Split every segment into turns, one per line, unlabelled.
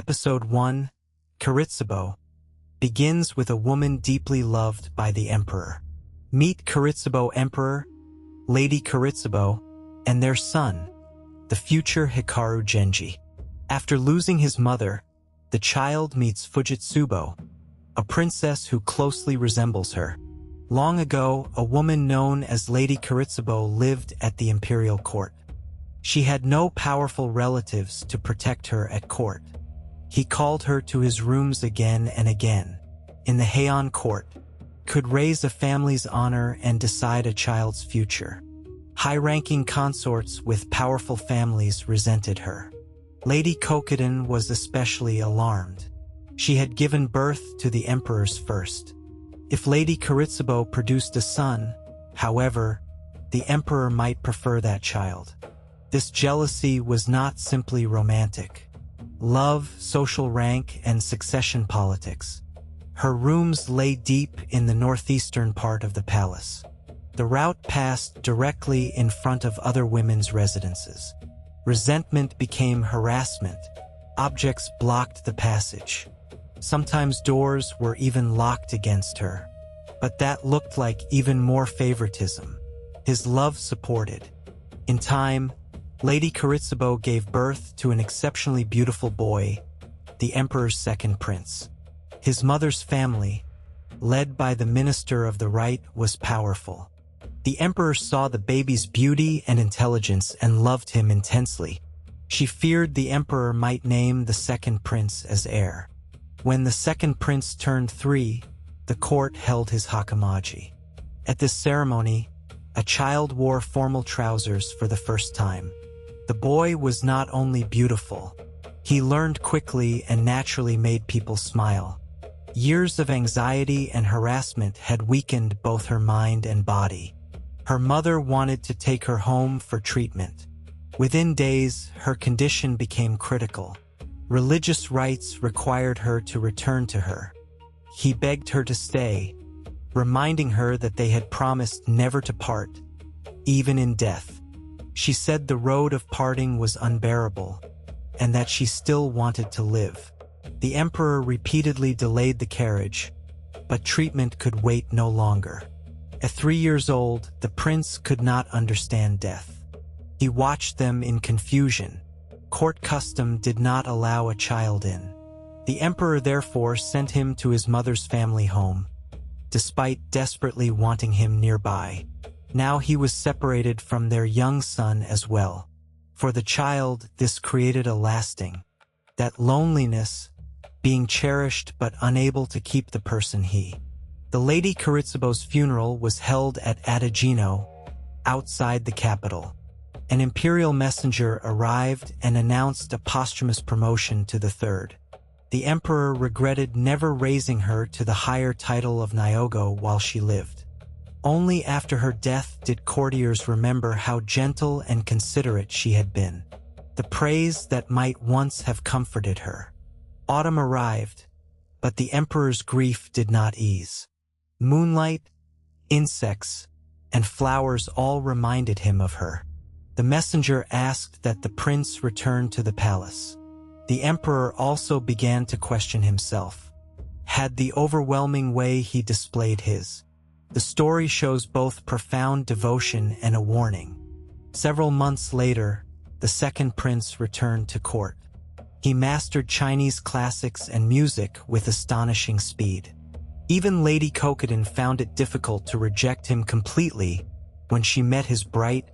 Episode 1, Kiritsubo, begins with a woman deeply loved by the emperor. Meet Kiritsubo Emperor, Lady Kiritsubo, and their son, the future Hikaru Genji. After losing his mother, the child meets Fujitsubo, a princess who closely resembles her. Long ago, a woman known as Lady Kiritsubo lived at the imperial court. She had no powerful relatives to protect her at court. He called her to his rooms again and again. In the Heian court, could raise a family's honor and decide a child's future. High-ranking consorts with powerful families resented her. Lady Kokiden was especially alarmed. She had given birth to the emperor's first. If Lady Kiritsubo produced a son, however, the emperor might prefer that child. This jealousy was not simply romantic. Love, social rank, and succession politics. Her rooms lay deep in the northeastern part of the palace. The route passed directly in front of other women's residences. Resentment became harassment. Objects blocked the passage. Sometimes doors were even locked against her. But that looked like even more favoritism. His love supported. In time, Lady Kiritsubo gave birth to an exceptionally beautiful boy, the emperor's second prince. His mother's family, led by the Minister of the Right, was powerful. The emperor saw the baby's beauty and intelligence and loved him intensely. She feared the emperor might name the second prince as heir. When the second prince turned 3, the court held his hakamaji. At this ceremony, a child wore formal trousers for the first time. The boy was not only beautiful, he learned quickly and naturally made people smile. Years of anxiety and harassment had weakened both her mind and body. Her mother wanted to take her home for treatment. Within days, her condition became critical. Religious rites required her to return to her. He begged her to stay, reminding her that they had promised never to part, even in death. She said the road of parting was unbearable, and that she still wanted to live. The emperor repeatedly delayed the carriage, but treatment could wait no longer. At 3 years old, the prince could not understand death. He watched them in confusion. Court custom did not allow a child in. The emperor therefore sent him to his mother's family home, despite desperately wanting him nearby. Now he was separated from their young son as well. For the child, this created a lasting, that loneliness, being cherished but unable to keep the person he. The Lady Kiritsubo's funeral was held at Adagino, outside the capital. An imperial messenger arrived and announced a posthumous promotion to the third. The emperor regretted never raising her to the higher title of Nyogo while she lived. Only after her death did courtiers remember how gentle and considerate she had been. The praise that might once have comforted her. Autumn arrived, but the emperor's grief did not ease. Moonlight, insects, and flowers all reminded him of her. The messenger asked that the prince return to the palace. The emperor also began to question himself. Had the overwhelming way he displayed his. The story shows both profound devotion and a warning. Several months later, the second prince returned to court. He mastered Chinese classics and music with astonishing speed. Even Lady Kokiden found it difficult to reject him completely when she met his bright,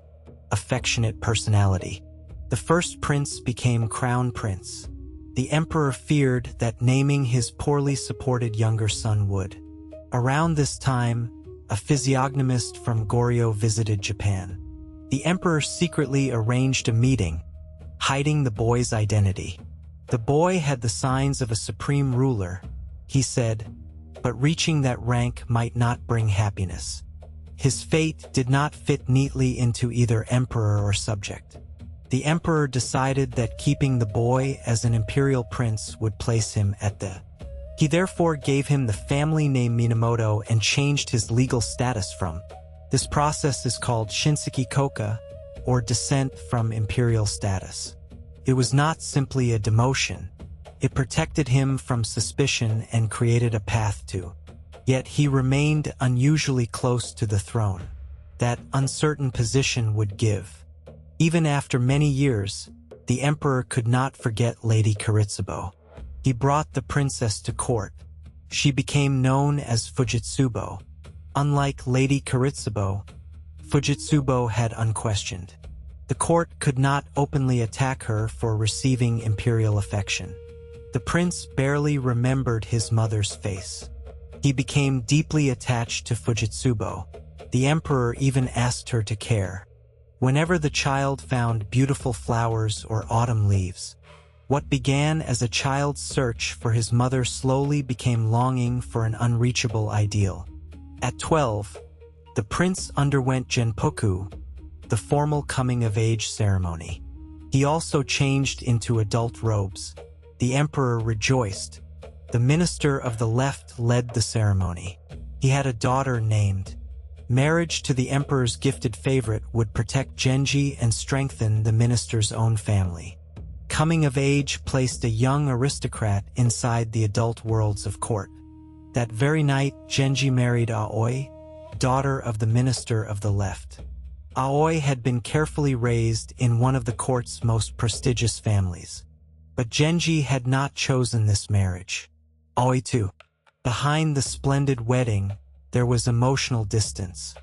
affectionate personality. The first prince became crown prince. The emperor feared that naming his poorly supported younger son would. Around this time, a physiognomist from Goryeo visited Japan. The emperor secretly arranged a meeting, hiding the boy's identity. The boy had the signs of a supreme ruler, he said, but reaching that rank might not bring happiness. His fate did not fit neatly into either emperor or subject. The emperor decided that keeping the boy as an imperial prince would place him at the. He therefore gave him the family name Minamoto and changed his legal status from. This process is called Shinseki Koka, or descent from imperial status. It was not simply a demotion. It protected him from suspicion and created a path to. Yet he remained unusually close to the throne. That uncertain position would give. Even after many years, the emperor could not forget Lady Kiritsubo. He brought the princess to court. She became known as Fujitsubo. Unlike Lady Kiritsubo, Fujitsubo had unquestioned. The court could not openly attack her for receiving imperial affection. The prince barely remembered his mother's face. He became deeply attached to Fujitsubo. The emperor even asked her to care. Whenever the child found beautiful flowers or autumn leaves, what began as a child's search for his mother slowly became longing for an unreachable ideal. At 12, the prince underwent Genpoku, the formal coming-of-age ceremony. He also changed into adult robes. The emperor rejoiced. The minister of the left led the ceremony. He had a daughter named. Marriage to the emperor's gifted favorite would protect Genji and strengthen the minister's own family. Coming of age placed a young aristocrat inside the adult worlds of court. That very night, Genji married Aoi, daughter of the minister of the left. Aoi had been carefully raised in one of the court's most prestigious families. But Genji had not chosen this marriage. Aoi too. Behind the splendid wedding, there was emotional distance.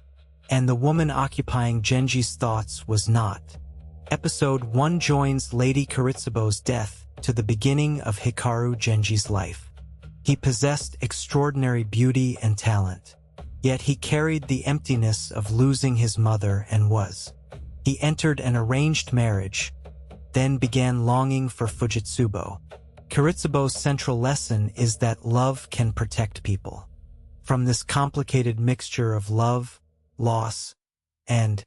And the woman occupying Genji's thoughts was not. Episode 1 joins Lady Kiritsubo's death to the beginning of Hikaru Genji's life. He possessed extraordinary beauty and talent. Yet he carried the emptiness of losing his mother and was. He entered an arranged marriage, then began longing for Fujitsubo. Kiritsubo's central lesson is that love can protect people. From this complicated mixture of love, loss, and